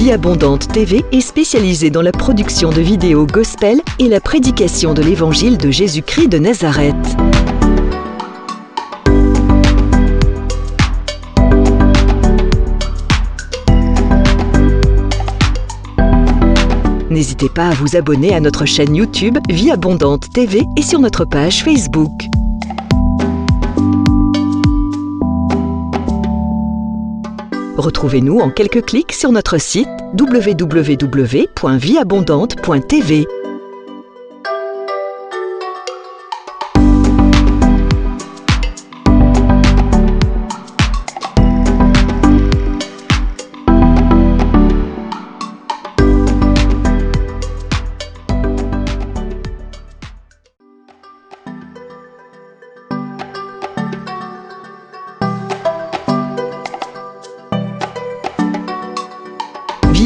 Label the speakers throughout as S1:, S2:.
S1: Vie Abondante TV est spécialisée dans la production de vidéos gospel et la prédication de l'évangile de Jésus-Christ de Nazareth. N'hésitez pas à vous abonner à notre chaîne YouTube Vie Abondante TV et sur notre page Facebook. Retrouvez-nous en quelques clics sur notre site www.vieabondante.tv.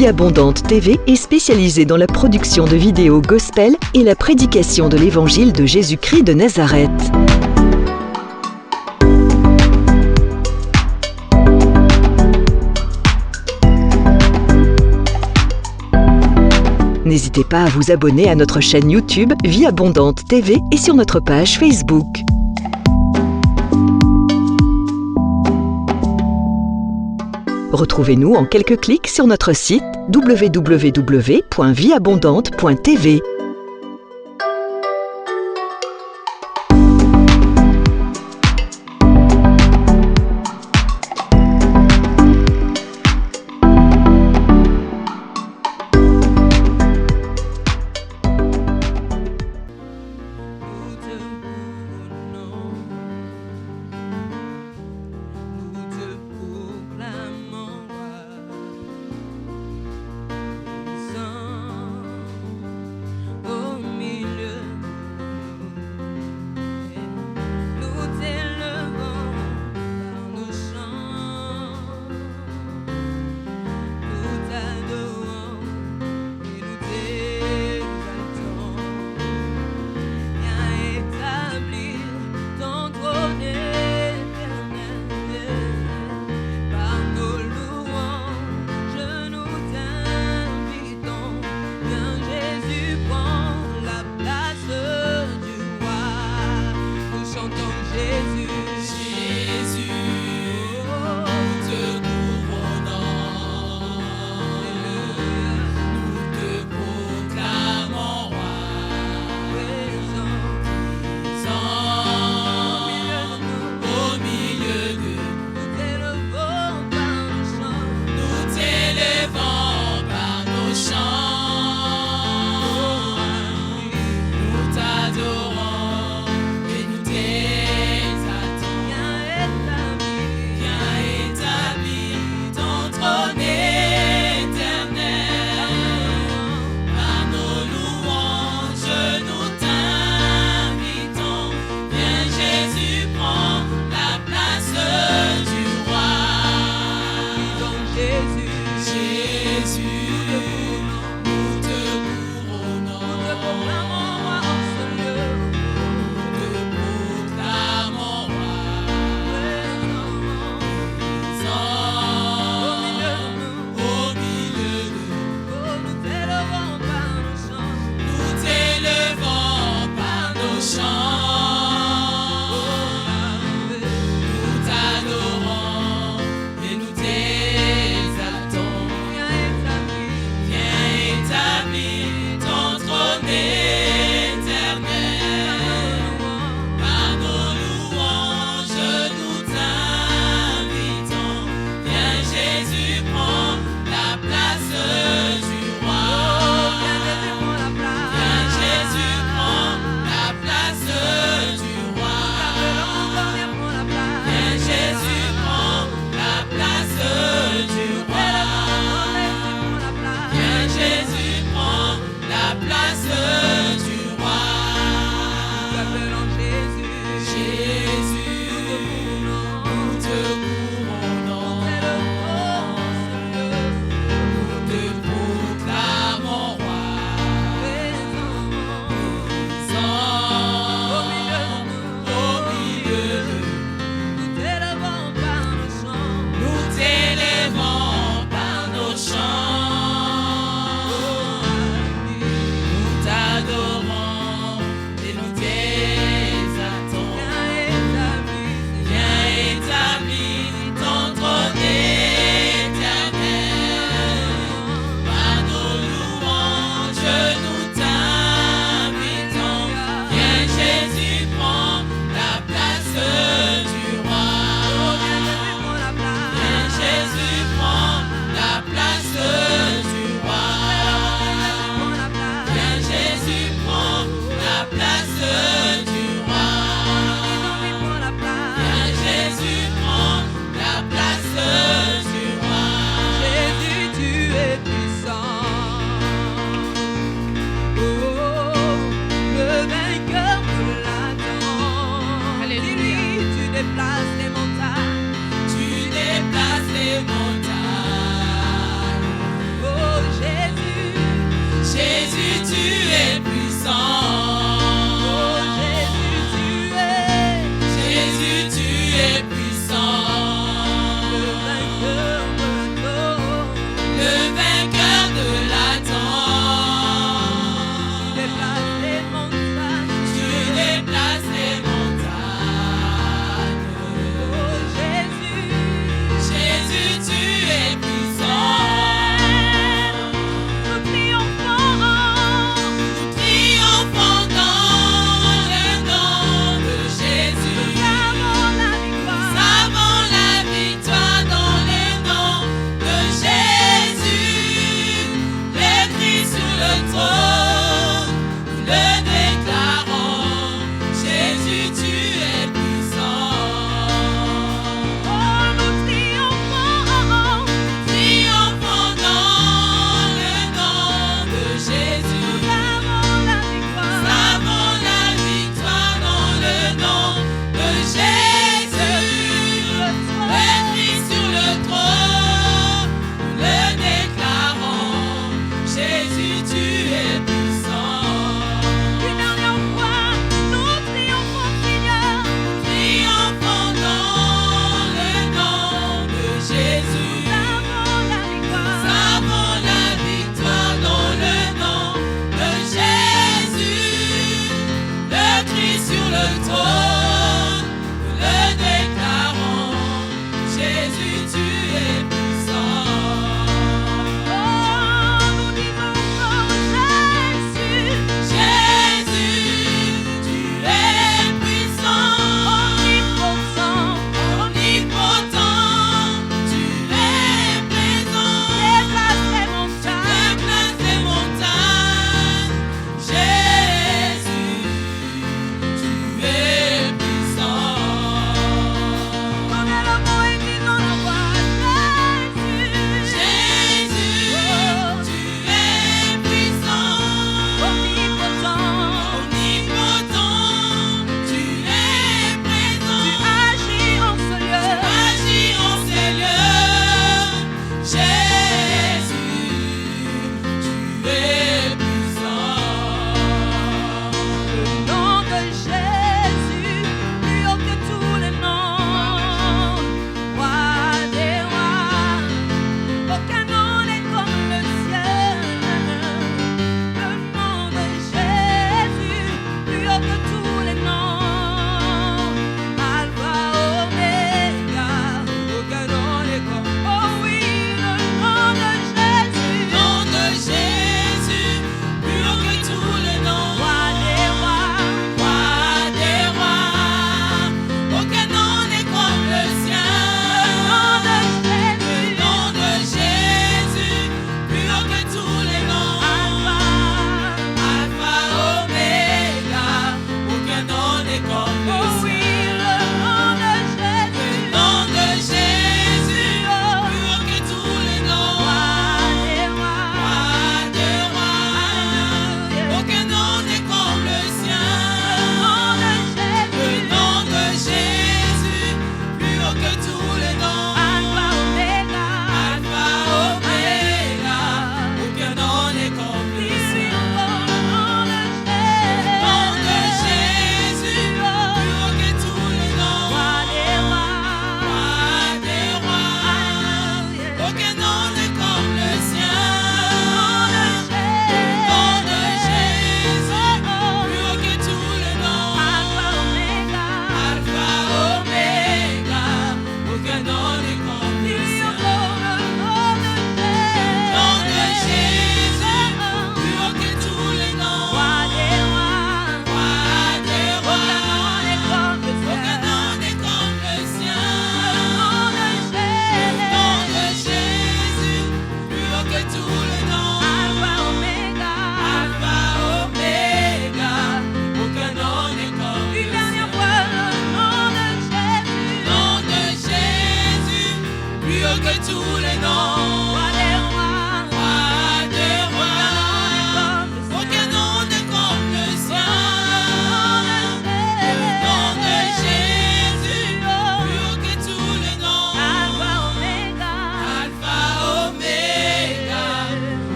S1: Vie Abondante TV est spécialisée dans la production de vidéos gospel et la prédication de l'évangile de Jésus-Christ de Nazareth. N'hésitez pas à vous abonner à notre chaîne YouTube Vie Abondante TV et sur notre page Facebook. Retrouvez-nous en quelques clics sur notre site www.vieabondante.tv.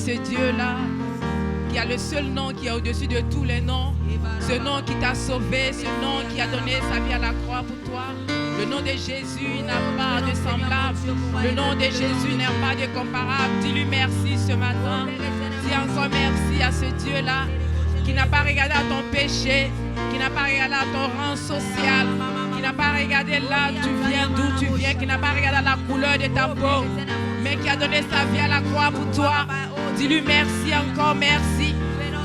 S2: ce Dieu-là, qui a le seul nom qui est au-dessus de tous les noms. Ce nom qui t'a sauvé, ce nom qui a donné sa vie à la croix pour toi. Le nom de Jésus n'a pas de semblable. Le nom de Jésus n'a pas de comparable. Dis-lui merci ce matin. Dis encore merci à ce Dieu-là qui n'a pas regardé à ton péché, qui n'a pas regardé à ton rang social, qui n'a pas regardé là tu viens, d'où tu viens, qui n'a pas regardé à la couleur de ta peau, mais qui a donné sa vie à la croix pour toi. Dis-lui merci, encore merci.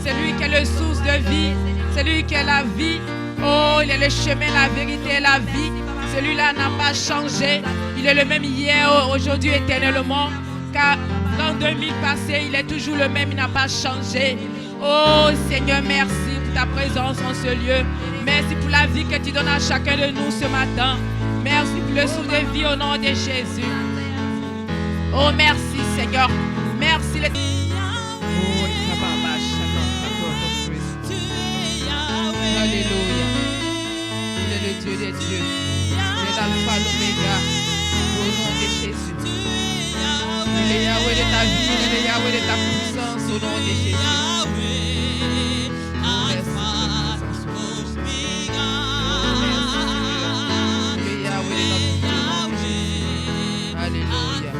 S2: C'est lui qui est le source de vie. C'est lui qui est la vie. Oh, il est le chemin, la vérité et la vie. Celui-là n'a pas changé. Il est le même hier, aujourd'hui, éternellement. Car dans 2000 passés, il est toujours le même, il n'a pas changé. Oh Seigneur, merci pour ta présence en ce lieu. Merci pour la vie que tu donnes à chacun de nous ce matin. Merci pour le souffle de vie au nom de Jésus. Oh merci Seigneur. Merci les... Alléluia. Il est le Dieu des dieux. Il est l'alpha, l'oméga. Au nom de Jésus. Il est Yahweh de ta vie. Il est Yahweh de ta puissance. Au nom de Jésus. Il est Yahweh de notre vie. Alléluia.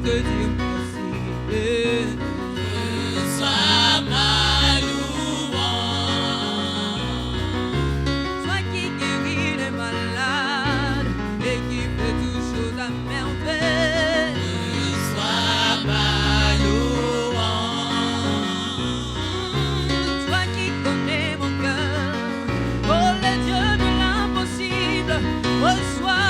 S2: te dire merci. Reçois ma louange. Toi qui guéris les malades et qui fait toutes choses à merveille. Reçois ma louange. Toi qui connais mon cœur, oh le Dieu de l'impossible, reçois.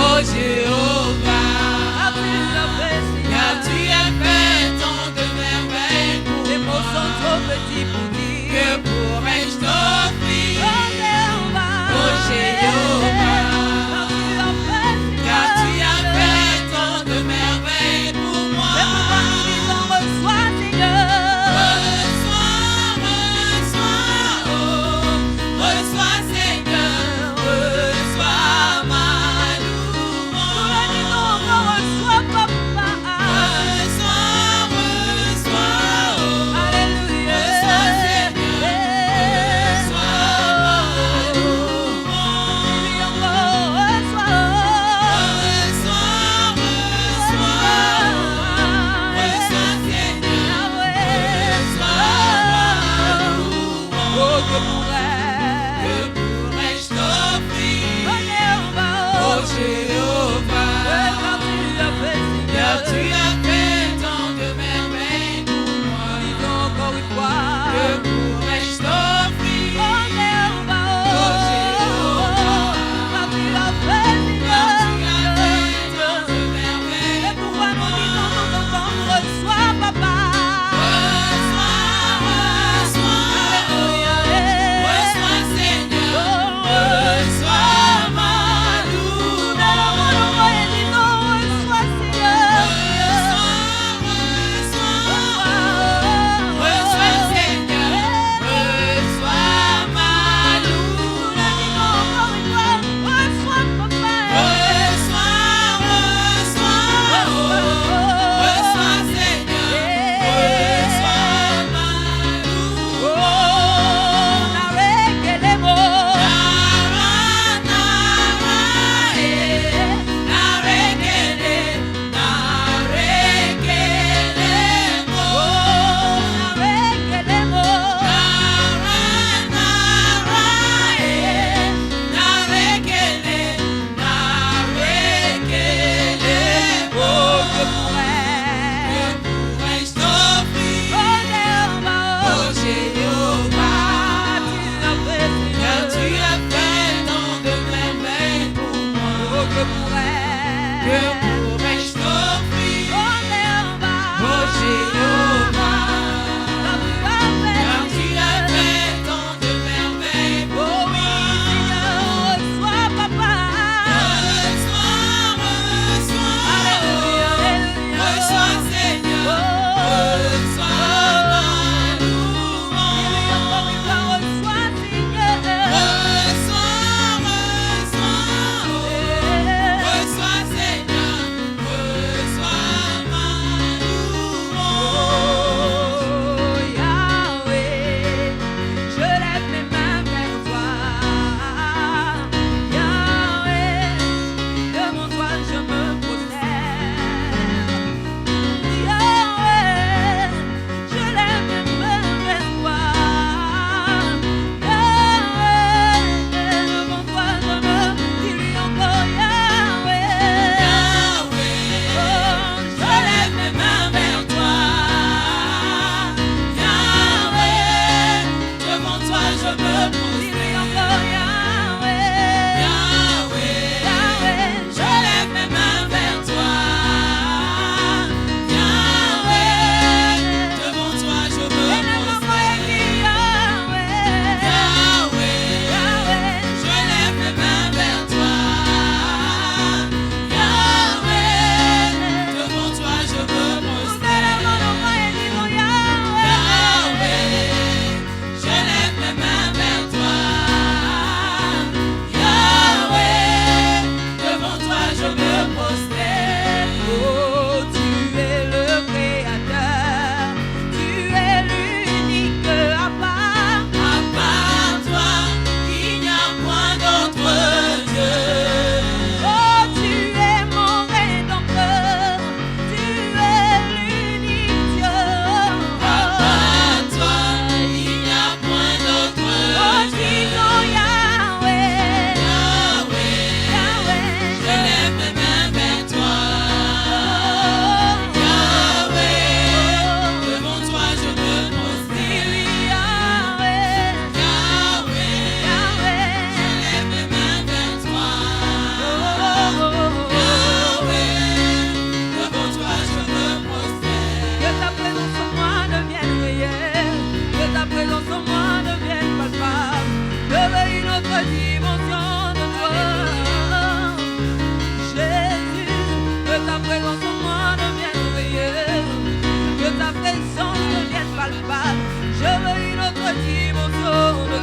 S2: Oh Jéhovah, car tu as fait tant de merveilles pour moi. Les mots sont trop petits pour dire. Que pourrais-je t'offrir? Oh Jéhovah, car tu as fait tant de merveilles pour moi. Et pourquoi nous disons reçois Seigneur? Reçois Seigneur, reçois ma Seigneur.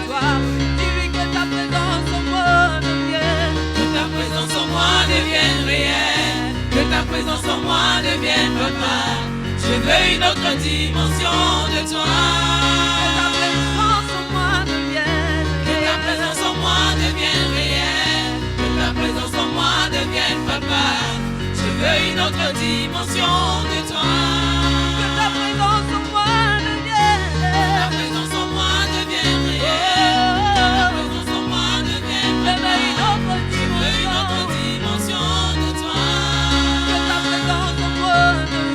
S3: toi. Dis-lui que ta présence en moi devienne. Que ta présence en moi devienne réelle. Que ta présence en moi devienne papa. Je veux une autre dimension de toi. Que ta présence en moi devienne. Que ta présence en moi devienne réelle. Que ta présence en moi devienne papa. Je veux une autre dimension de toi. Que ta présence en moi devienne. Que ta présence en moi devienne réelle. Que ta présence en moi devienne papa. Je veux une autre dimension de toi. Que ta présence en moi devienne.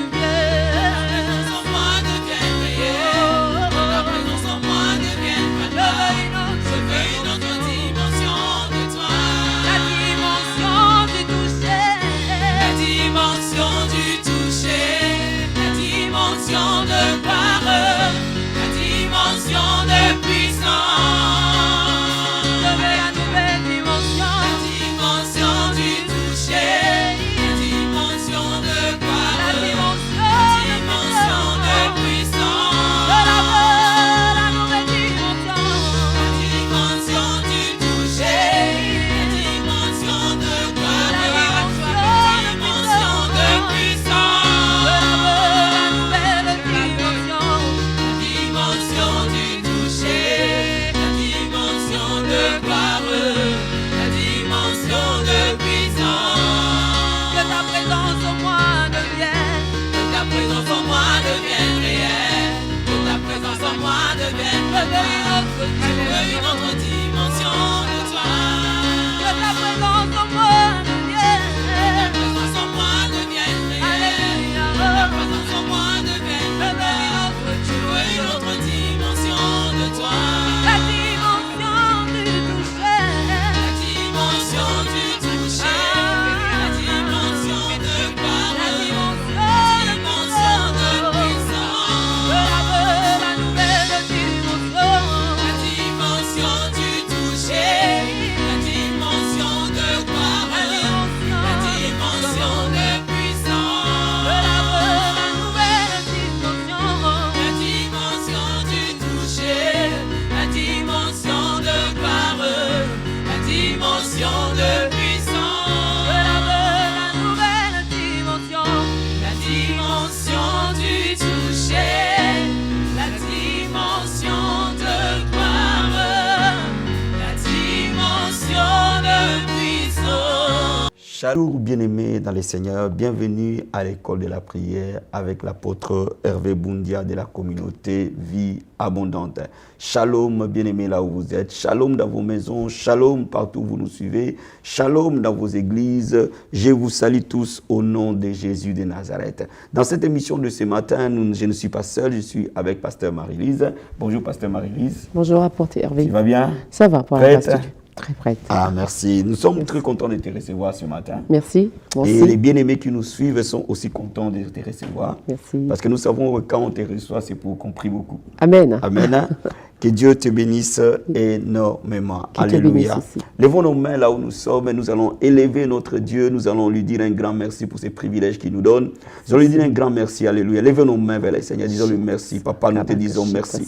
S4: Shalom bien-aimés dans les Seigneurs, bienvenue à l'école de la prière avec l'apôtre Hervé Boundia de la communauté Vie Abondante. Shalom bien-aimés là où vous êtes, shalom dans vos maisons, shalom partout où vous nous suivez, shalom dans vos églises. Je vous salue tous au nom de Jésus de Nazareth. Dans cette émission de ce matin, je ne suis pas seul, je suis avec Pasteur Marie-Lise. Bonjour Pasteur Marie-Lise.
S5: Bonjour apôtre Hervé.
S4: Tu vas bien?
S5: Ça va pour
S4: Prête?
S5: Très prête.
S4: Ah, merci. Nous sommes très contents de te recevoir ce matin.
S5: Merci.
S4: Et les bien-aimés qui nous suivent sont aussi contents de te recevoir.
S5: Merci.
S4: Parce que nous savons que quand on te reçoit, c'est pour qu'on prie beaucoup.
S5: Amen.
S4: Amen. Que Dieu te bénisse énormément.
S5: Qu'il te
S4: Alléluia.
S5: bénisse aussi.
S4: Levons nos mains là où nous sommes et nous allons élever notre Dieu. Nous allons lui dire un grand merci pour ces privilèges qu'il nous donne. Nous allons lui dire un grand merci. Alléluia. Levons nos mains vers le Seigneur. Disons-lui merci. Papa, nous te disons merci.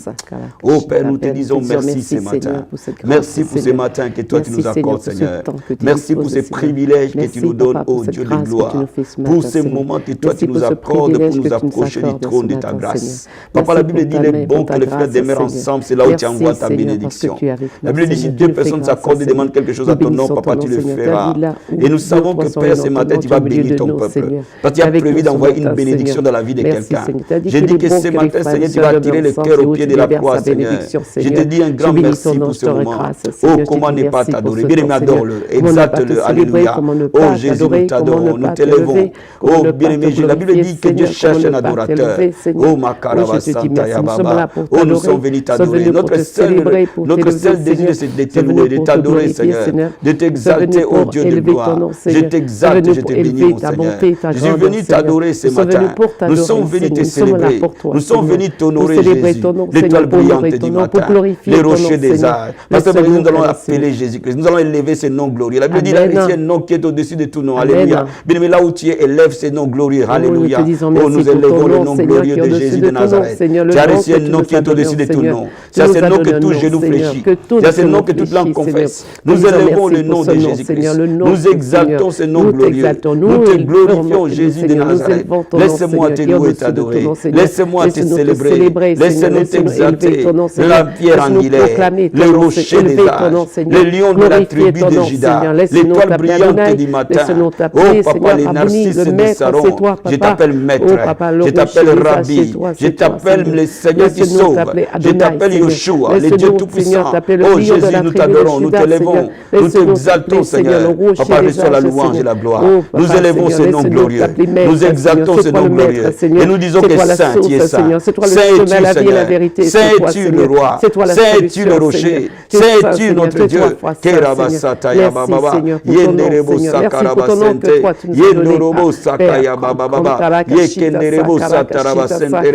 S4: Oh Père, nous te disons merci ce matin. Merci pour ce matin que toi tu nous accordes, Seigneur. Merci pour ces privilèges que tu nous donnes, oh Dieu de gloire. Pour ces moments que toi tu nous accordes pour nous approcher du trône de ta grâce. Papa, la Bible dit il est bon que les frères demeurent ensemble. C'est là où tu envoies ta bénédiction. La Bible dit si deux personnes s'accordent et demandent quelque chose à ton nom, Papa, tu le feras. Et nous savons que Père, ce matin, tu vas bénir ton peuple. Parce que tu as prévu d'envoyer une bénédiction dans la vie de quelqu'un. Je dis que ce matin, Seigneur, tu vas attirer le cœur au pied de la croix, Seigneur. Je te dis un grand merci pour ce moment. Oh, comment ne pas t'adorer. Bien-aimé, adore-le, exalte-le. Alléluia. Oh, Jésus, nous t'adorons, nous t'élevons. Oh, bien-aimé, la Bible dit que Dieu cherche un adorateur. Oh, Makarava Santa Yababa. Oh, nous sommes venus t'adorer. Notre seul désir, c'est de te louer, de t'adorer, Seigneur, de t'exalter, oh Dieu de gloire. Je t'exalte, je te bénis, mon Seigneur. Je suis venu t'adorer ce matin. Nous sommes venus te célébrer. Nous sommes venus t'honorer, Jésus, l'étoile brillante du matin, les rochers des arts. Parce que nous allons appeler Jésus-Christ. Nous allons élever ce nom glorieux. La Bible dit, là, ici, un nom qui est au-dessus de tout nom. Alléluia. Bien aimé, là où tu es, élève ce nom glorieux. Alléluia. Oh, nous élevons le nom glorieux de Jésus de Nazareth. Tu as reçu un nom qui est au-dessus de tout nom. C'est à ce nom que tout genou fléchit. C'est à ce nom que toute langue confesse. Nous élevons le nom de Jésus-Christ. Nous exaltons ce nom glorieux. Nous te glorifions, Jésus de Nazareth. Laisse-moi te louer et t'adorer. Laisse-moi te célébrer. Laisse-nous t'exalter. La pierre angulaire, le rocher des âges, le lion de la tribu de Juda, l'étoile brillante du matin. Oh papa, les narcisses de Saron, je t'appelle maître, je t'appelle rabbi, je t'appelle le Seigneur qui sauve, je t'appelle Yeshua, le Dieu Tout-Puissant. Oh Jésus, nous t'adorons, nous t'élevons, nous t'exaltons Seigneur. Papa, reçois la louange et la gloire. Nous élevons ce nom glorieux, nous exaltons ce nom glorieux et nous disons que Saint tu es Saint, Saint es-tu Seigneur, Saint es-tu le roi, Saint es-tu le rocher, Saint es-tu notre Dieu. Kerabasata ya baba, yenderebo sakarabasente, yendorobo sakaya baba, yekenderebo satarabasente,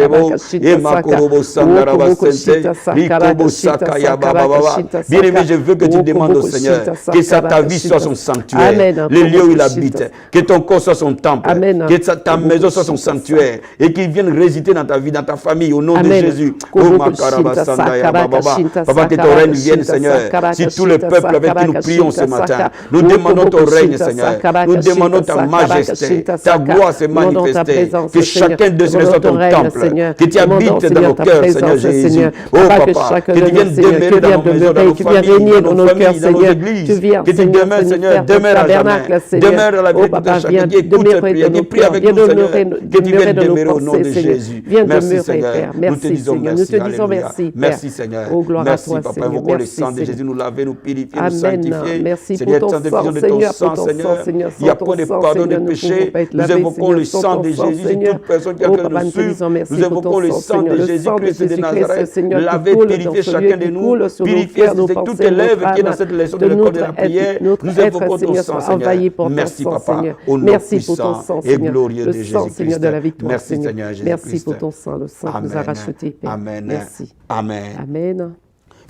S4: yemakorobo sandarabasente, rikobo sakaya baba. Bien-aimé, je veux que tu demandes au Seigneur que ta vie soit son sanctuaire, le lieu où il habite, que ton corps soit son temple, que ta maison soit son sanctuaire et qu'il vienne résider dans ta vie, dans ta famille, au nom de Jésus. Oh makarabasanda ya baba, papa, que ton règne vienne, Seigneur. Si tout le peuple avec qui nous prions ce matin, nous demandons ton règne, Seigneur. Nous demandons ta majesté, ta gloire se manifester. Que chacun de ceux soit ton temple, que tu habites dans nos cœurs, Seigneur Jésus. Oh papa, que tu viennes demeurer dans nos maisons, dans nos familles, dans nos églises. Que tu demeures, Seigneur, demeure à jamais. Demeure à la vie de chacun qui écoute cette prière, qui prie avec nous, Seigneur. Que tu viennes demeurer au nom de Jésus. Merci, Seigneur. Nous te disons merci. Alléluia. Merci, Seigneur. Merci, Papa. Invoquons le sang de Jésus, nous laver, nous purifier, nous sanctifier.
S5: Merci pour ton sang, Seigneur.
S4: Il n'y a pas de pardon de péché. Nous invoquons le sang de Jésus et toute personne qui a fait nous suivre. Nous invoquons le sang de Jésus-Christ de Nazareth. Laver, purifier chacun de nous. Purifier toutes les lèvres qui est dans cette leçon de l'école de la prière. Nous invoquons ton sang, Seigneur. Merci, Papa. Au nom puissant et glorieux de Jésus-Christ. Merci, Seigneur Jésus-Christ.
S5: Merci pour ton sang, le sang qui nous a rachetés, Père.
S4: Amen.
S5: Merci.
S4: Amen.
S5: Amen.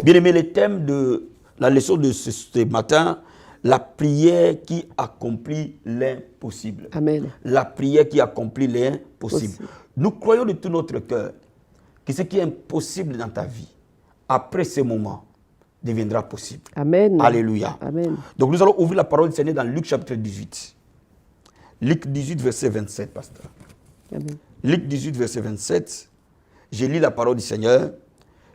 S4: Bien-aimé, le thème de la leçon de ce matin, la prière qui accomplit l'impossible.
S5: Amen.
S4: La prière qui accomplit l'impossible. Nous croyons de tout notre cœur que ce qui est impossible dans ta vie, après ce moment, deviendra possible.
S5: Amen.
S4: Alléluia.
S5: Amen.
S4: Donc nous allons ouvrir la parole du Seigneur dans Luc chapitre 18. Luc 18, verset 27, pasteur.
S5: Amen.
S4: Luc 18, verset 27. Je lis la parole du Seigneur.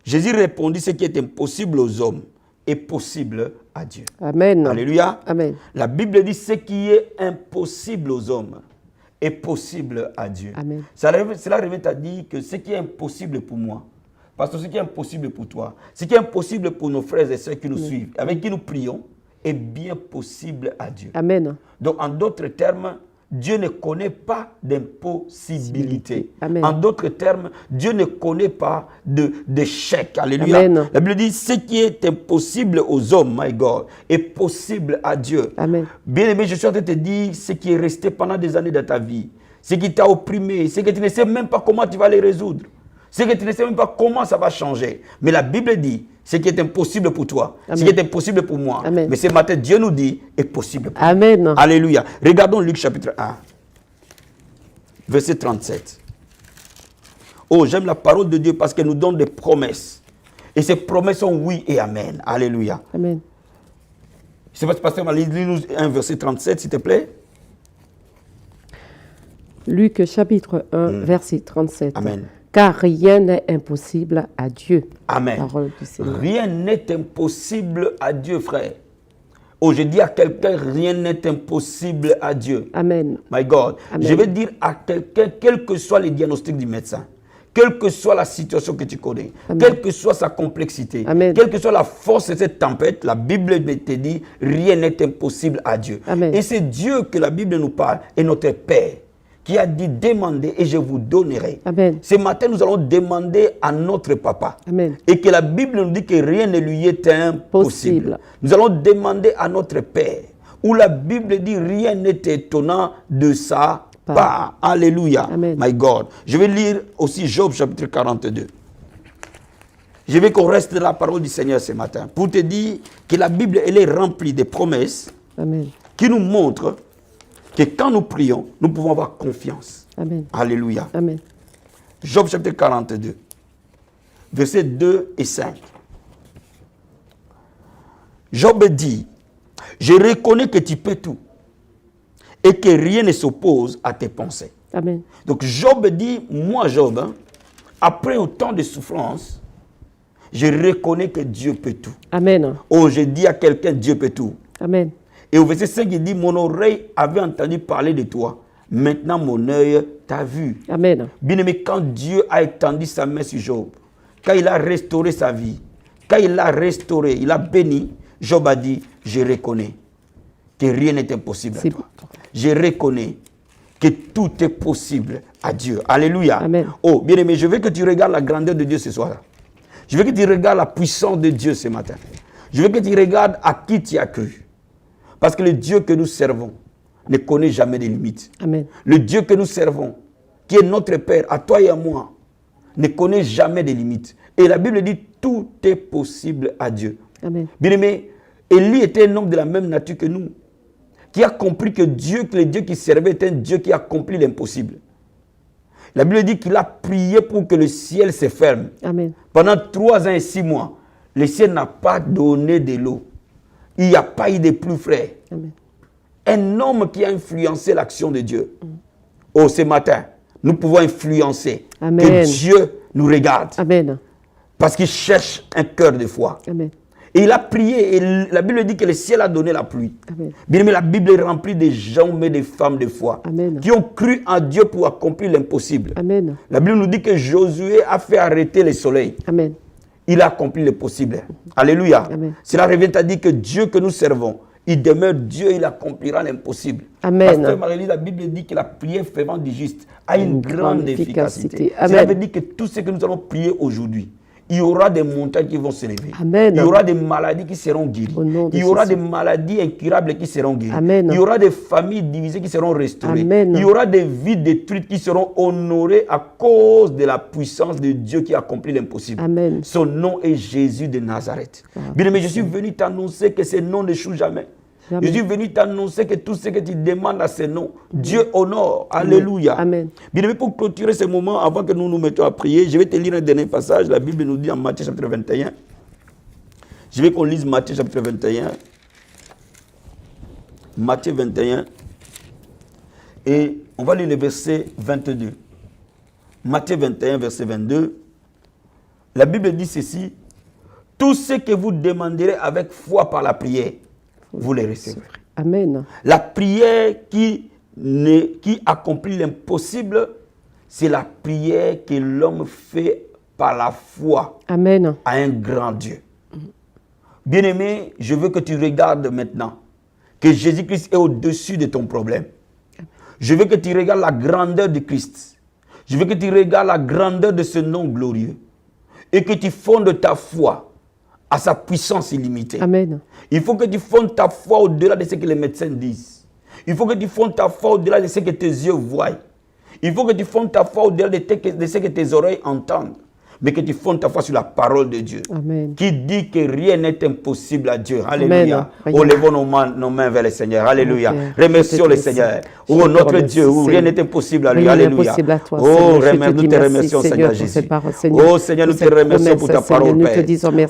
S4: Jésus répondit, ce qui est impossible aux hommes est possible à Dieu.
S5: Amen.
S4: Alléluia.
S5: Amen.
S4: La Bible dit, ce qui est impossible aux hommes est possible à Dieu.
S5: Amen.
S4: Cela revient à dire que ce qui est impossible pour moi, parce que ce qui est impossible pour toi, ce qui est impossible pour nos frères et sœurs qui nous suivent, avec qui nous prions, est bien possible à Dieu.
S5: Amen.
S4: Donc, en d'autres termes, Dieu ne connaît pas d'impossibilité.
S5: Amen.
S4: En d'autres termes, Dieu ne connaît pas d'échec. Alléluia.
S5: Amen.
S4: La Bible dit, ce qui est impossible aux hommes, my God, est possible à Dieu.
S5: Amen.
S4: Bien-aimé, je suis en train de te dire ce qui est resté pendant des années dans ta vie, ce qui t'a opprimé, ce que tu ne sais même pas comment tu vas les résoudre, ce que tu ne sais même pas comment ça va changer. Mais la Bible dit, ce qui est impossible pour toi,
S5: Amen.
S4: ce qui est impossible pour moi.
S5: Amen.
S4: Mais ce matin, Dieu nous dit, est possible pour
S5: Amen.
S4: nous. Alléluia. Regardons Luc chapitre 1, verset 37. Oh, j'aime la parole de Dieu parce qu'elle nous donne des promesses. Et ces promesses sont oui et amen. Alléluia.
S5: Amen.
S4: Je ne sais pas si pasteur lis-nous un verset 37, s'il te plaît.
S5: Luc chapitre 1, verset 37.
S4: Amen.
S5: Car rien n'est impossible à Dieu.
S4: Amen.
S5: Parole du Seigneur.
S4: Rien n'est impossible à Dieu, frère. Oh, je dis à quelqu'un, rien n'est impossible à Dieu.
S5: Amen.
S4: My God.
S5: Amen.
S4: Je vais dire à quelqu'un, quels que soient les diagnostics du médecin, quelle que soit la situation que tu connais,
S5: Amen.
S4: quelle que soit sa complexité,
S5: Amen.
S4: quelle que soit la force de cette tempête, la Bible te dit, rien n'est impossible à Dieu.
S5: Amen.
S4: Et c'est Dieu que la Bible nous parle, et notre Père, qui a dit, demandez et je vous donnerai.
S5: Amen.
S4: Ce matin, nous allons demander à notre Papa.
S5: Amen.
S4: Et que la Bible nous dit que rien ne lui est impossible.
S5: Possible.
S4: Nous allons demander à notre Père, où la Bible dit rien n'est étonnant de sa part. Alléluia.
S5: Amen.
S4: My God. Je vais lire aussi Job chapitre 42. Je veux qu'on reste dans la parole du Seigneur ce matin pour te dire que la Bible, elle est remplie de promesses
S5: Amen.
S4: qui nous montrent que quand nous prions, nous pouvons avoir confiance.
S5: Amen.
S4: Alléluia.
S5: Amen.
S4: Job chapitre 42. versets 2 et 5. Job dit, je reconnais que tu peux tout et que rien ne s'oppose à tes pensées.
S5: Amen.
S4: Donc Job dit, moi Job, après autant de souffrances, je reconnais que Dieu peut tout.
S5: Amen.
S4: Oh, je dis à quelqu'un, Dieu peut tout.
S5: Amen.
S4: Et au verset 5, il dit, mon oreille avait entendu parler de toi. Maintenant, mon œil t'a vu.
S5: Amen.
S4: Bien-aimé, quand Dieu a étendu sa main sur Job, quand il a restauré sa vie, quand il l'a restauré, il a béni, Job a dit, je reconnais que rien n'est impossible à toi. Je reconnais que tout est possible à Dieu. Alléluia.
S5: Amen.
S4: Oh, bien-aimé, je veux que tu regardes la grandeur de Dieu ce soir. Je veux que tu regardes la puissance de Dieu ce matin. Je veux que tu regardes à qui tu as cru. Parce que le Dieu que nous servons ne connaît jamais de limites.
S5: Amen.
S4: Le Dieu que nous servons, qui est notre Père, à toi et à moi, ne connaît jamais de limites. Et la Bible dit, tout est possible à Dieu.
S5: Amen.
S4: Bien-aimé, Élie était un homme de la même nature que nous, qui a compris que le Dieu qui servait est un Dieu qui accomplit l'impossible. La Bible dit qu'il a prié pour que le ciel se ferme.
S5: Amen.
S4: Pendant 3 ans et 6 mois, le ciel n'a pas donné de l'eau. Il n'y a pas eu de pluie, frère.
S5: Amen.
S4: Un homme qui a influencé l'action de Dieu. Oh, ce matin, nous pouvons influencer.
S5: Amen.
S4: Que Dieu nous regarde.
S5: Amen.
S4: Parce qu'il cherche un cœur de foi.
S5: Amen.
S4: Et il a prié et la Bible dit que le ciel a donné la pluie.
S5: Amen.
S4: Bien aimé, la Bible est remplie de gens, mais de femmes de foi.
S5: Amen.
S4: Qui ont cru en Dieu pour accomplir l'impossible.
S5: Amen.
S4: La Bible nous dit que Josué a fait arrêter le soleil.
S5: Amen.
S4: Il a accompli le possible. Alléluia.
S5: Amen.
S4: Cela revient à dire que Dieu que nous servons, il demeure Dieu, il accomplira l'impossible.
S5: Amen.
S4: Pasteur Marélie, la Bible dit que la prière fervente du juste a une grande efficacité.
S5: Amen.
S4: Cela veut dire que tout ce que nous allons prier aujourd'hui, il y aura des montagnes qui vont se lever.
S5: Amen.
S4: Il y aura des maladies qui seront guéries.
S5: Au nom de
S4: Il y aura
S5: Jésus.
S4: des maladies incurables qui seront guéries.
S5: Amen.
S4: Il y aura des familles divisées qui seront restaurées.
S5: Amen.
S4: Il y aura des vies détruites qui seront honorées à cause de la puissance de Dieu qui accomplit l'impossible.
S5: Amen.
S4: Son nom est Jésus de Nazareth. Bien-aimé, je suis venu t'annoncer que ce nom n'échoue jamais.
S5: Jamais.
S4: Je suis venu t'annoncer que tout ce que tu demandes à ce nom, Dieu honore. Alléluia.
S5: Amen.
S4: Bien-aimé, pour clôturer ce moment, avant que nous nous mettions à prier, je vais te lire un dernier passage. La Bible nous dit en Matthieu chapitre 21. Je vais qu'on lise Matthieu chapitre 21. Matthieu 21. Et on va lire le verset 22. Matthieu 21, verset 22. La Bible dit ceci. Tout ce que vous demanderez avec foi par la prière, vous les recevrez.
S5: Amen.
S4: La prière qui accomplit l'impossible, c'est la prière que l'homme fait par la foi
S5: Amen.
S4: à un grand Dieu. Bien-aimé, je veux que tu regardes maintenant que Jésus-Christ est au-dessus de ton problème. Je veux que tu regardes la grandeur de Christ. Je veux que tu regardes la grandeur de ce nom glorieux et que tu fondes ta foi à sa puissance illimitée.
S5: Amen.
S4: Il faut que tu fondes ta foi au-delà de ce que les médecins disent. Il faut que tu fondes ta foi au-delà de ce que tes yeux voient. Il faut que tu fondes ta foi au-delà de ce que tes oreilles entendent. Mais que tu fondes ta foi sur la parole de Dieu.
S5: Amen.
S4: Qui dit que rien n'est impossible à Dieu. Alléluia. Oh, levons nos mains vers le Seigneur. Alléluia. Remercions le Seigneur. Oh, notre Dieu, où rien n'est impossible à lui. Alléluia. Oh, nous te remercions, Seigneur Jésus. Oh, Seigneur, nous te remercions pour ta parole, Père.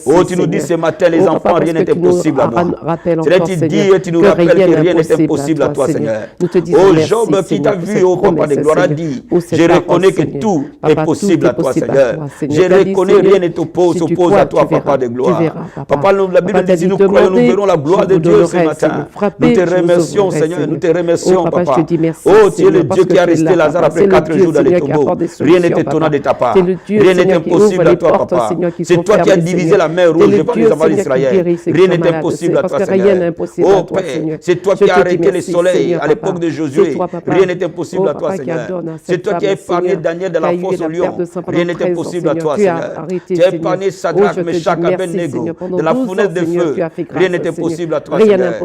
S4: Oh, tu nous dis ce matin, les enfants, rien n'est impossible à moi. Seigneur, tu dis et tu nous rappelles que rien n'est impossible à toi, Seigneur. Oh, Job, qui t'a vu, oh, Papa de gloire, a dit, je reconnais que tout est possible à toi, Seigneur. Je reconnais, rien ne s'oppose à toi, Papa de gloire. Papa, la Bible dit, si nous croyons, nous verrons la gloire de Dieu ce matin. Nous te remercions, Seigneur, nous te remercions, Papa. Oh, tu es le Dieu qui a resté Lazare après 4 jours dans les tombeaux. Rien n'est étonnant de ta part. Rien n'est impossible à toi, Papa. C'est toi qui as divisé la mer rouge devant les enfants d'Israël. Rien n'est impossible à toi, Seigneur. Oh, Père, c'est toi qui as arrêté le soleil à l'époque de Josué. Rien n'est impossible à toi, Seigneur. C'est toi qui as épargné Daniel de la fosse au lion. Rien n'est impossible à toi, Seigneur. Tu as épargné Sadrach, Meshach, Abednego de la fournaise de feu. Rien n'est impossible à toi, Seigneur.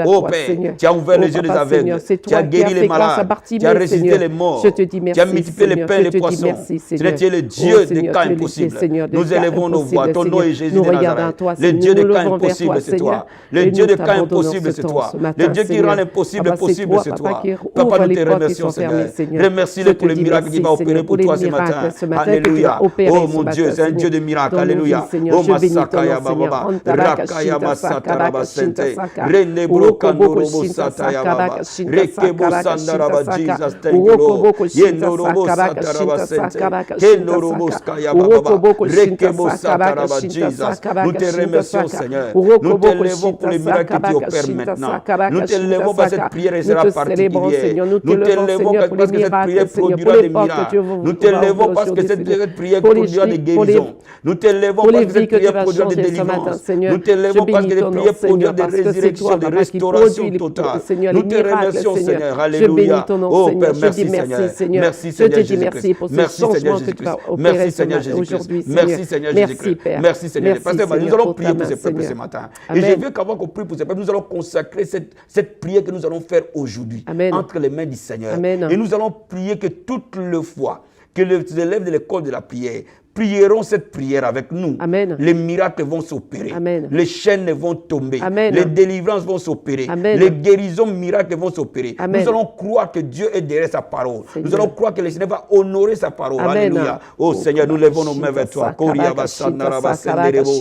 S4: Oh Père, tu as ouvert les yeux des aveugles. Tu as guéri les malades. Tu as ressuscité les morts. Tu as multiplié les pains et les poissons. Seigneur, tu es le Dieu des cas impossibles. Nous élevons nos voix. Ton nom est Jésus de Nazareth. Le Dieu des cas impossibles, c'est toi. Le Dieu des cas impossibles, c'est toi. Le Dieu qui rend l'impossible possible, c'est toi. Papa, nous te remercions, Seigneur. Remercie-le pour le miracle qui va opérer pour toi ce matin. Alléluia. Oh, mon Dieu, c'est un Dieu de miracles. Alléluia. Oh Masakaya Baba, Rakaya Masataraba Sente, Rene Brokandoro Sataya Baba, Rekebo Sandaraba Jesus, thank you Lord. Yendorobo Sataraba Sente, Kendorobo Skaya Baba, Rekebo Sataraba Jesus. Nous te remercions Seigneur. Nous te levons pour les miracles que tu opères maintenant. Nous te levons parce que cette prière sera particulière. Nous te levons parce que cette prière produira des miracles. Nous te levons parce que cette prière produira des guérisons. Nous te levons parce que cette prière produira des délivrances. Nous te levons parce que cette prière produira des résurrections, des restaurations totales. Nous te remercions Seigneur. Alléluia. Oh Père, merci Seigneur. Merci Seigneur Jésus-Christ. Merci Seigneur Jésus-Christ. Merci Seigneur Jésus-Christ. Merci Seigneur Jésus-Christ. Merci Seigneur. Pasteur, nous allons prier pour ces peuples ce matin. Et je veux qu'avant qu'on prie pour ces peuples, nous allons consacrer cette prière que nous allons faire aujourd'hui entre les mains du Seigneur. Et nous allons prier que toutes les fois que les élèves de l'école de la prière prieront cette prière avec nous.
S5: Amen.
S4: Les miracles vont s'opérer.
S5: Amen.
S4: Les chaînes vont tomber.
S5: Amen.
S4: Les délivrances vont s'opérer.
S5: Amen.
S4: Les guérisons miracles vont s'opérer.
S5: Amen.
S4: Nous allons croire que Dieu est derrière sa parole.
S5: Seigneur.
S4: Nous allons croire que le Seigneur va honorer sa parole.
S5: Amen.
S4: Alléluia. Oh Seigneur, nous levons nos mains vers toi. Koriaba Sandaraba Senderebo.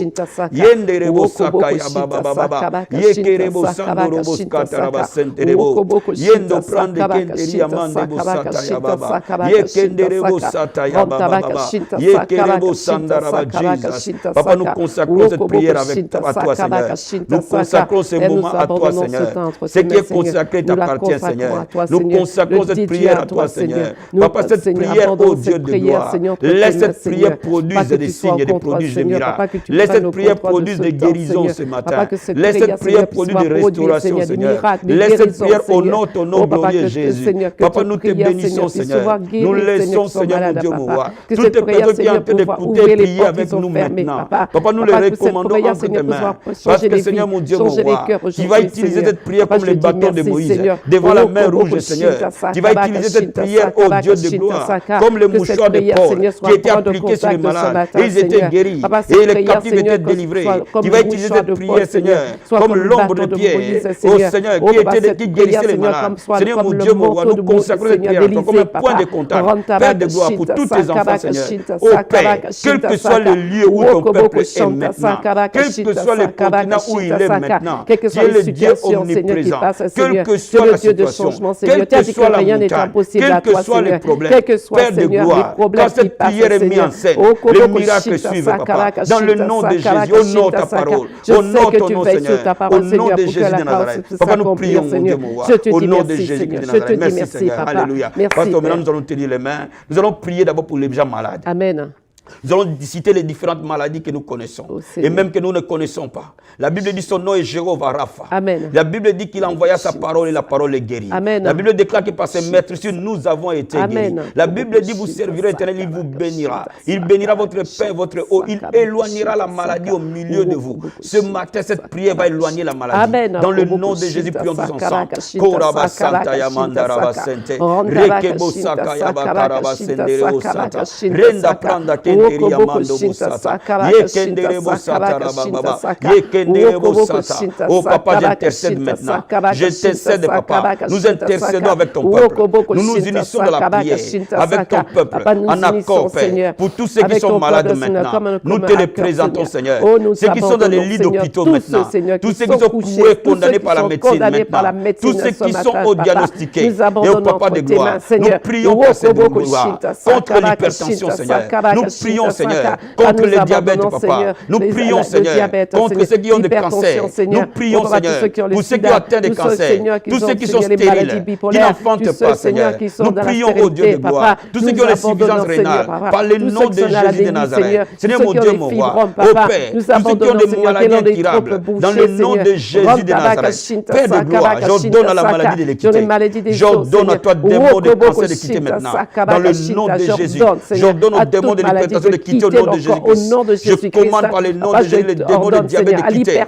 S4: Yenderebo Sakaya Baba Baba. Yekerebo Sandorobo Skataraba Senderebo. Yendo Prande Kenteria Mandebo Sataya Baba. Yekenderebo Sataya Baba Baba. Jesus. Papa, nous consacrons cette prière à toi, Seigneur. Nous consacrons ce moment à toi, Seigneur. Ce qui est consacré t'appartient, Seigneur. Nous consacrons cette prière à toi, Seigneur. Papa, cette prière, ô Dieu de gloire, laisse cette prière produire des signes et des produire des miracles. Laisse cette prière produire des guérisons ce matin. Laisse cette prière produire des restaurations, Seigneur. Laisse cette prière honore ton nom glorieux, Jésus. Papa, nous te bénissons, Seigneur. Nous laissons, Seigneur, mon Dieu, mon roi. Toutes les personnes qui ont d'écouter, prier avec nous maintenant. Papa, nous les recommandons entre tes mains. Parce que Seigneur, mon Dieu, mon roi, tu vas utiliser cette prière comme le bâton de Moïse devant la mer rouge, Seigneur. Tu vas utiliser cette prière, ô Dieu de gloire, comme le mouchoir de Paul qui était appliqué sur les malades. Et ils étaient guéris. Et les captifs étaient délivrés. Tu vas utiliser cette prière, Seigneur, comme l'ombre de Pierre, ô Seigneur, qui guérissait les malades. Seigneur, mon Dieu, mon roi, nous consacrons cette prière comme un point de contact. Père de gloire pour tous tes enfants, Seigneur. Ô Père, quel que soit le lieu où ton peuple est maintenant, quel que soit le continent où il est maintenant, tu es le Dieu omniprésent, quelle que soit la situation, quelle que soit la montagne, quel que soit le problème, Père de gloire, quand cette prière est mise en scène, les miracles suivent, Papa, dans le nom de Jésus, honore ta parole, honore ton nom, Seigneur, au nom de Jésus de Nazareth. Papa, nous prions, mon Dieu, mon roi, au nom de Jésus de Nazareth. Merci, Seigneur, alléluia. Pasteur, maintenant nous allons tenir les mains, nous allons prier d'abord pour les gens malades.
S5: Amen.
S4: Nous allons citer les différentes maladies que nous connaissons et même que nous ne connaissons pas. La Bible dit son nom est Jéhovah Rapha.
S5: Amen.
S4: La Bible dit qu'il envoya sa parole et la parole est guérie.
S5: Amen.
S4: La Bible déclare que par ses maîtres nous avons été guéris. La Bible dit vous servirez l'Éternel, il vous bénira. Il bénira votre pain, votre eau. Il éloignera la maladie au milieu de vous. Ce matin, cette prière va éloigner la maladie.
S5: Amen.
S4: Dans le nom de Jésus, prions tous ensemble. Koraba Santa Yamanda Raba Sente. Rekebo Sakaya Bakaraba Sendereo Santa. Renda Pranda Kenteria Mando Bosata. Yekenderebo Sata Rababa. Yekenderebo Sata. Oh Papa, j'intercède maintenant. J'intercède, Papa. Nous intercédons avec ton peuple. Nous nous unissons dans la prière avec ton peuple. En accord, Père. Pour tous ceux qui sont malades maintenant, nous te les présentons, Seigneur. Ceux qui sont dans les lits d'hôpitaux maintenant. Tous ceux qui sont coués, condamnés par la médecine maintenant. Tous ceux qui sont au diagnostiqués. Et au Papa de gloire. Nous prions pour cette gloire. Contre l'hypertension, Seigneur. Nous prions, Seigneur, contre le diabète, Papa. Nous prions, Seigneur, contre ceux qui ont des cancers. Nous prions, Seigneur, pour ceux qui ont atteint des cancers. Tous ceux qui sont stériles, qui n'enfantent pas, Seigneur. Nous prions au Dieu de gloire. Tous ceux qui ont l'insuffisance rénale, par le nom de Jésus de Nazareth. Seigneur, mon Dieu, mon roi, au Père, tous ceux qui ont des maladies incurables, dans le nom de Jésus de Nazareth. Père de gloire, j'ordonne à la maladie de l'équité. J'ordonne à toi, démon de cancer, de quitter maintenant. Dans le nom de Jésus. J'ordonne au démon de l'hypertension de quitter au nom de Jésus. Je commande par le nom de Jésus les démons de diabète de quitter.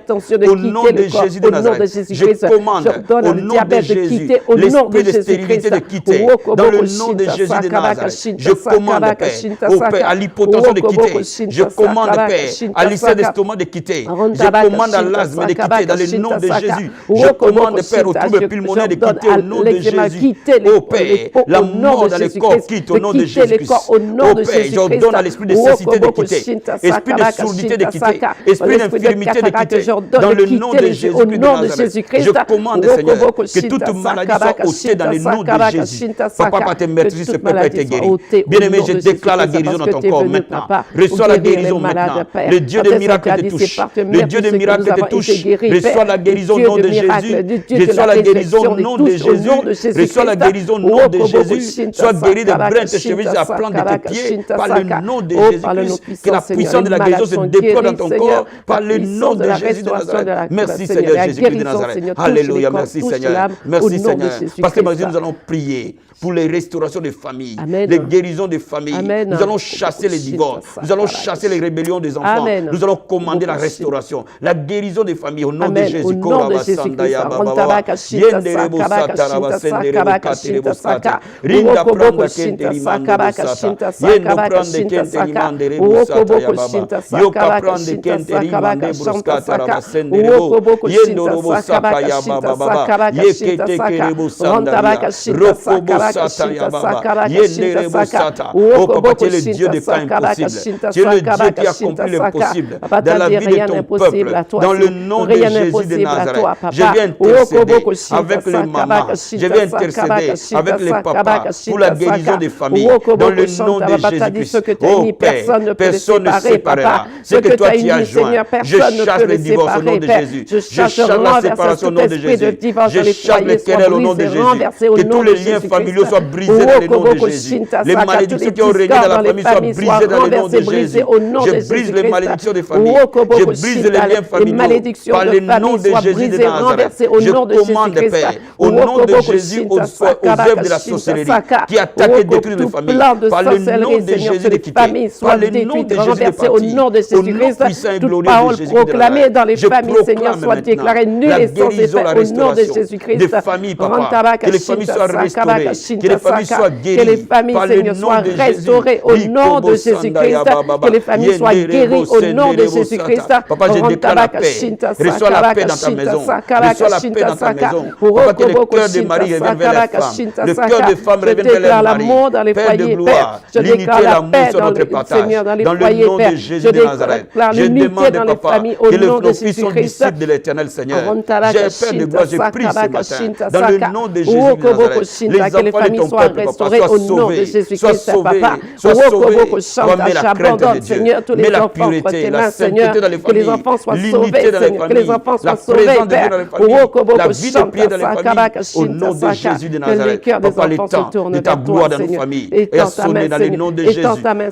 S4: Au nom de Jésus de Nazareth. Je commande au nom de Jésus l'esprit de stérilité de quitter. Dans le nom de Jésus de Nazareth. Je commande, Père, au Père, à l'hypotension de quitter. Je commande, Père, à l'ulcère d'estomac de quitter. Je commande à l'asthme de quitter. Dans le nom de Jésus. Je commande, Père, au trouble pulmonaire de quitter. Au nom de Jésus. Au Père, la mort dans le corps quitte. Au nom de Jésus-Christ. Au Père, j'ordonne à l'esprit esprit de cécité de quitter, esprit de sourdité de quitter, esprit d'infirmité de quitter. Dans le nom de Jésus-Christ de Nazareth, je commande, Seigneur, que toute maladie soit ôtée dans le nom de Jésus. Papa, par tes meurtriers, ce peuple a été guéri. Bien-aimé, je déclare la guérison dans ton corps maintenant. Reçois la guérison maintenant. Le Dieu de miracles te touche. Le Dieu de miracles te touche. Reçois la guérison au nom de Jésus. Reçois la guérison au nom de Jésus. Reçois la guérison au nom de Jésus. Sois guéri de brins de cheveux à la plante de tes pieds par le nom de Jésus-Christ. Que la puissance de la guérison se déploie dans ton corps par le nom de Jésus de Nazareth. Merci Seigneur Jésus-Christ de Nazareth. Alléluia. Merci Seigneur. Merci Seigneur. Parce que maintenant nous allons prier pour les restaurations des familles, les guérisons des familles. Nous allons chasser les divorces. Nous allons chasser les rébellions des enfants. Nous allons commander la restauration, la guérison des familles au nom de Jésus. Au nom de Jésus-Christ. Oh papa, tu es le Dieu des cas impossibles. Tu es le Dieu qui accomplit l'impossible dans la vie de ton peuple. Dans le nom de Jésus de Nazareth, je viens intercéder avec les mamans. Je viens intercéder avec les papas pour la guérison des familles. Dans le nom de Jésus-Christ. Oh Père, personne ne séparera ce que toi tu as joint. Je chasse les divorces au nom de Jésus. Je chasse la séparation au nom de Jésus. Je chasse les querelles au nom de Jésus. Que tous les liens familiaux soient brisés dans le nom de Jésus. Les malédictions qui ont régné dans la famille soient brisées dans le nom de Jésus. Je brise les malédictions des familles. Je brise les liens familiaux par le nom de Jésus de Nazareth. Je commande, Père, au nom de Jésus, aux œuvres de la sorcellerie qui attaquent et détruisent les familles. Par le nom de Jésus de quitter. Par le nom de Jésus de partir. Au nom puissant et glorieux de Jésus de Nazareth. Je proclame maintenant la guérison, la restauration des familles, papa. Que les familles soient restaurées. Que les familles soient guéries par le nom de Jésus.
S5: Au nom de Jésus-Christ, que les familles soient guéries au nom de Jésus-Christ.
S4: Papa, je déclare la paix. Reçois la paix dans ta maison. Reçois la paix dans ta maison. Papa, que le cœur des maris revienne vers les femmes. Le cœur des femmes revienne vers les maris. Père de gloire, l'unité et l'amour sur notre partage. Dans le nom de Jésus de Nazareth. Je demande, papa, que nos fils sont disciples de l'éternel Seigneur. J'ai Père de gloire, j'ai pris ce matin. Dans le nom de Jésus de Nazareth. Les enfants de ton peuple, papa, soient sauvés. Soient sauvés. Soient sauvés. Remets la crainte de Dieu. Mets la pureté, la sainteté dans les familles. L'unité dans les familles. La présence de Dieu dans les familles. La vie de prière dans les familles. Au nom de Jésus de Nazareth. Papa, le temps de ta gloire dans nos familles est sonné dans le nom de Jésus.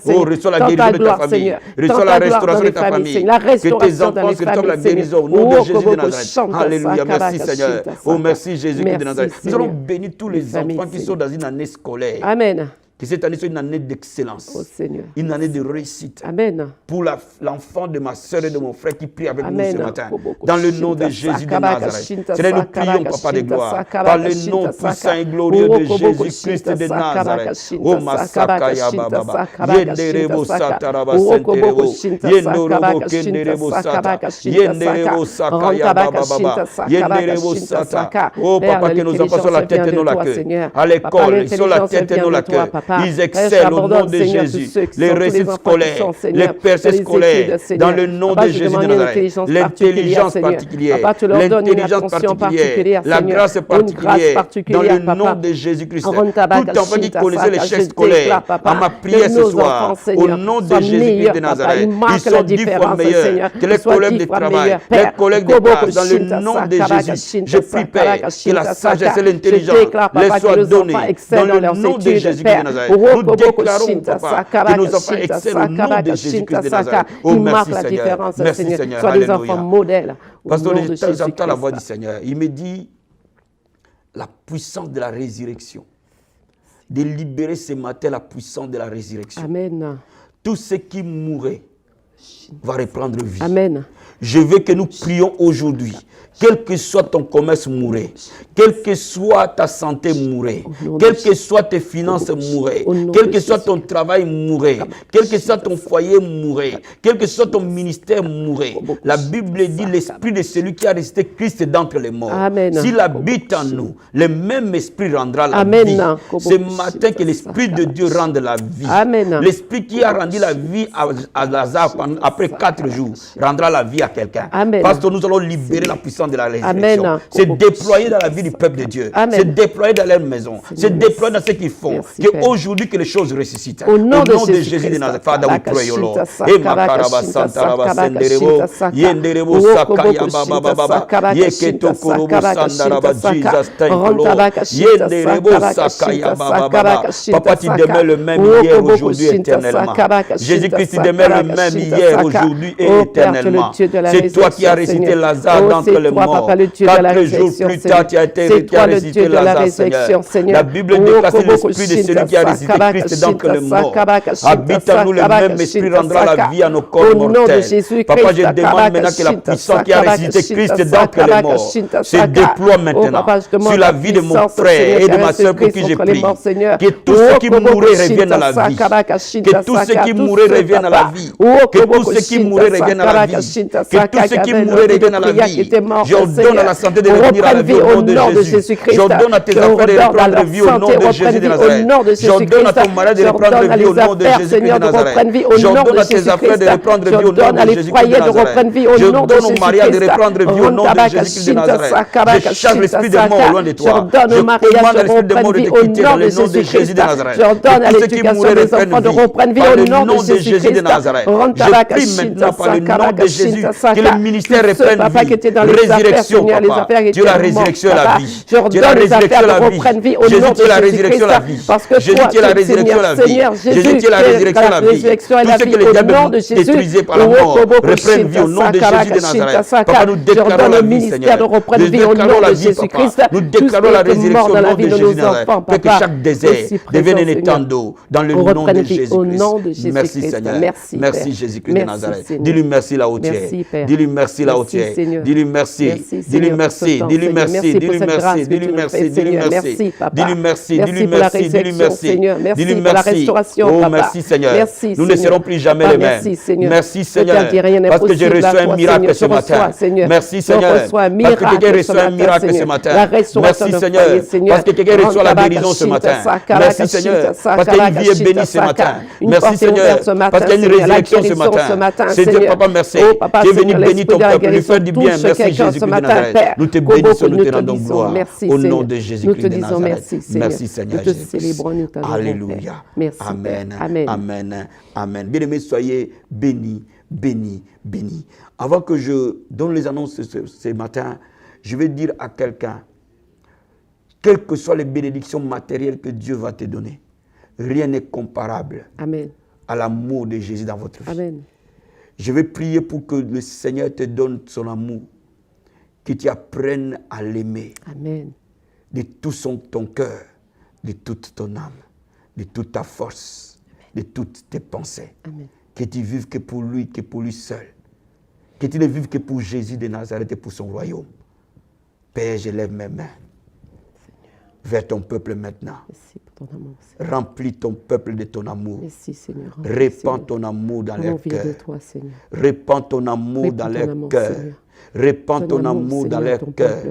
S4: Oh, reçois la guérison de ta famille. Reçois la restauration de ta famille. Que tes enfants reçoivent la guérison au nom de Jésus de Nazareth. Alléluia. Merci Seigneur. Oh, merci Jésus-Christ de Nazareth. Nous allons bénir tous les enfants qui sont dans une année scolaire.
S5: Amen.
S4: Que cette année soit une année d'excellence, une année de réussite.
S5: Amen.
S4: Pour l'enfant de ma soeur et de mon frère qui prie avec nous ce matin. Dans le nom de Jésus de Nazareth. Seigneur, nous prions, Papa de gloire, par le nom puissant et glorieux de Jésus-Christ de Nazareth. Oh, Masakaya Baba, Yenderebo Sataraba Senterebo, Yendorobo Kenderebo Sata, Yenderebo Sakaya Baba, Yenderebo Sata. Oh, Papa, que nos enfants soient la tête et non la queue. À l'école, ils sont la tête et non la queue. Ils excellent au nom de Jésus. Les réussites scolaires, les percées scolaires, dans le nom de Jésus de Nazareth. L'intelligence particulière, l'intelligence particulière, la grâce particulière, dans le nom de Jésus-Christ. Tout enfant qui connaissait l'échec scolaire, à ma prière ce soir, au nom de Jésus-Christ de Nazareth, ils sont 10 fois meilleurs que les collègues de travail, les collègues de classe, dans le nom de Jésus. Je prie, Père, que la sagesse et l'intelligence les soient données, dans le nom de Jésus-Christ de Nazareth. Nous déclarons, Papa, que nos enfants excellent au nom de Jésus-Christ de Nazareth. Oh, merci Seigneur. Merci Seigneur.
S5: Sois des enfants modèles.
S4: Pasteur, j'entends la voix du Seigneur. Il me dit la puissance de la résurrection. De libérer ce matin la puissance de la résurrection.
S5: Amen.
S4: Tous ceux qui mouraient va reprendre vie.
S5: Amen.
S4: Je veux que nous prions aujourd'hui. Quel que soit ton commerce, mourir. Quelle que soit ta santé, mourir. Quelles que soient tes finances, mourir. Quel que soit ton travail, mourir. Quel que soit ton foyer, mourir. Quel que soit ton ministère, mourir. La Bible dit l'esprit de celui qui a resté Christ d'entre les morts. S'il habite en nous, le même esprit rendra la vie. Ce matin, que l'esprit de Dieu rende la vie. L'esprit qui a rendu la vie à Lazare après 4 jours rendra la vie à quelqu'un. Parce que nous allons libérer la puissance de la résurrection. C'est déployé dans la vie du peuple de Dieu. C'est déployé dans leur maison. C'est déployé dans ce qu'ils font. Qu'aujourd'hui que les choses ressuscitent. Au nom de Jésus de Nazareth. Father, we pray, O Lord. Papa, tu demeures le même hier, aujourd'hui, éternellement. Jésus-Christ, tu demeures le même hier, aujourd'hui et éternellement. C'est toi qui as ressuscité Lazare d'entre les morts. 4 jours plus tard, tu as ressuscité Lazare, Seigneur. La Bible déclare que l'esprit de celui qui a ressuscité Christ d'entre les morts habite en nous, le même esprit rendra la vie à nos corps mortels. Papa, je demande maintenant que la puissance qui a ressuscité Christ d'entre les morts se déploie maintenant sur la vie de mon frère et de ma soeur pour qui je prie. Que tous ceux qui mouraient reviennent à la vie. Que tous ceux qui mouraient reviennent à la vie. Que tous ceux qui mouraient reviennent à la vie. Que tous ceux qui mouraient reviennent à la vie. J'ordonne à la santé de revenir à la vie au nom de Jésus. J'ordonne à tes affaires de reprendre vie au nom de Jésus de Nazareth. J'ordonne à ton malade de reprendre vie au nom de Jésus de Nazareth. J'ordonne à tes affaires de reprendre vie au nom de Jésus de Nazareth. J'ordonne au mariage de reprendre vie au nom de Jésus de Nazareth. Je chasse l'esprit de mort loin de toi. Je commande à l'esprit de mort de te quitter dans le nom de Jésus de Nazareth. J'ordonne à l'éducation des enfants de reprendre vie au nom de Jésus de Nazareth. Je prie maintenant par le nom de Jésus que le ministère reprenne vie. Résurrection, Papa. Dieu la résurrection et la vie. Dieu la résurrection et la vie. Jésus, tu es la résurrection et la vie. Jésus, tu es la résurrection et la vie. Jésus, tu es la résurrection et la vie. Tout ce que le diable détruisait par la mort reprenne vie au nom de Jésus de Nazareth. Papa, nous déclarons la vie, Seigneur. Nous déclarons la vie, Papa. Nous déclarons la résurrection au nom de Jésus de Nazareth. Pour que chaque désert devienne un étang d'eau dans le nom de Jésus-Christ. Merci, Seigneur. Merci, Jésus-Christ de Nazareth. Dis-lui merci là où tu es. Dis-lui merci là où tu es. Dis-lui merci. Dis-lui merci, dis-lui merci, dis-lui merci, dis-lui merci, dis-lui merci, dis-lui merci, dis-lui merci, dis-lui merci, dis-lui merci. Oh, merci Seigneur. Nous ne serons plus jamais les mêmes. Merci Seigneur, parce que j'ai reçu un miracle ce matin. Merci Seigneur, parce que quelqu'un reçoit un miracle ce matin. Merci Seigneur, parce que quelqu'un reçoit la guérison ce matin. Merci Seigneur, parce qu'une vie est bénie ce matin. Merci Seigneur, parce qu'il y a une résurrection ce matin. Seigneur, Papa, merci. Tu es venu bénir ton peuple, lui faire du bien. Merci Jésus. Nous te bénissons, nous te rendons gloire au nom de Jésus-Christ de Nazareth. Merci Seigneur Jésus. Alléluia. Amen. Amen. Amen. Bien-aimés, soyez bénis, bénis, bénis. Avant que je donne les annonces ce matin, je vais dire à quelqu'un, quelles que soient les bénédictions matérielles que Dieu va te donner, rien n'est comparable à l'amour de Jésus dans votre vie. Amen. Je vais prier pour que le Seigneur te donne son amour, que tu apprennes à l'aimer. Amen. De tout ton cœur, de toute ton âme, de toute ta force, de toutes tes pensées. Amen. Que tu vives que pour lui seul. Que tu ne vives que pour Jésus de Nazareth et pour son royaume. Père, je lève mes mains vers ton peuple maintenant. Merci pour ton amour, Seigneur. Remplis ton peuple de ton amour. Merci, Seigneur. Répands ton amour dans leur cœur. Répands ton amour dans leur cœur. Répands ton amour dans leur cœur.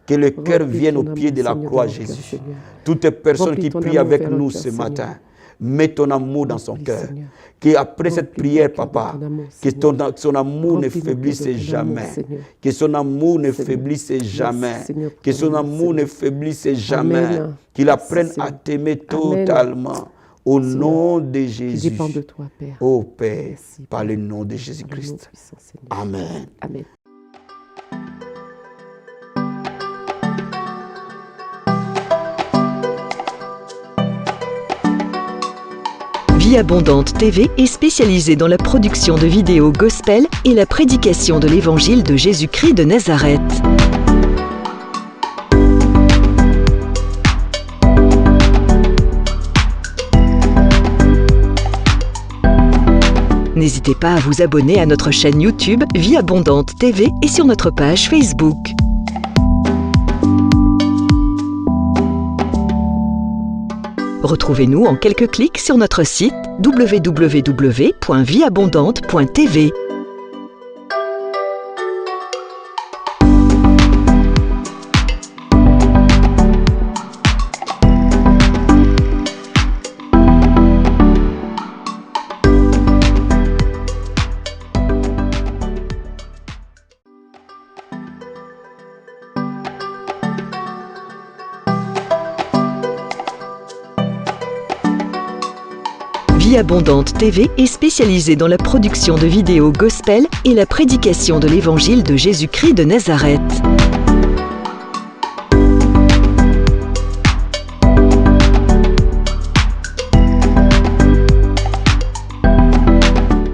S4: Que le cœur vienne au pied de la croix, Jésus. Toutes les personnes qui prient avec nous ce matin, mets ton amour dans son cœur. Qu'après cette prière, Papa, que son amour ne faiblisse jamais. Que son amour ne faiblisse jamais. Que son amour ne faiblisse jamais. Qu'il apprenne à t'aimer totalement. Au nom de Jésus. Ô Père, par le nom de Jésus-Christ. Amen. Amen.
S1: Vie Abondante TV est spécialisée dans la production de vidéos gospel et la prédication de l'évangile de Jésus-Christ de Nazareth. N'hésitez pas à vous abonner à notre chaîne YouTube Vie Abondante TV et sur notre page Facebook. Retrouvez-nous en quelques clics sur notre site www.vieabondante.tv. Vie Abondante TV est spécialisée dans la production de vidéos gospel et la prédication de l'évangile de Jésus-Christ de Nazareth.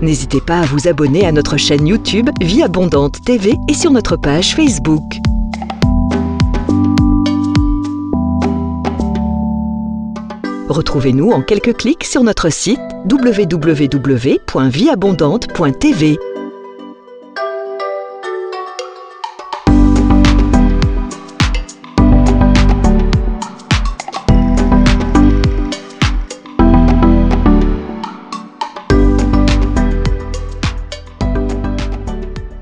S1: N'hésitez pas à vous abonner à notre chaîne YouTube Vie Abondante TV et sur notre page Facebook. Retrouvez-nous en quelques clics sur notre site www.vieabondante.tv.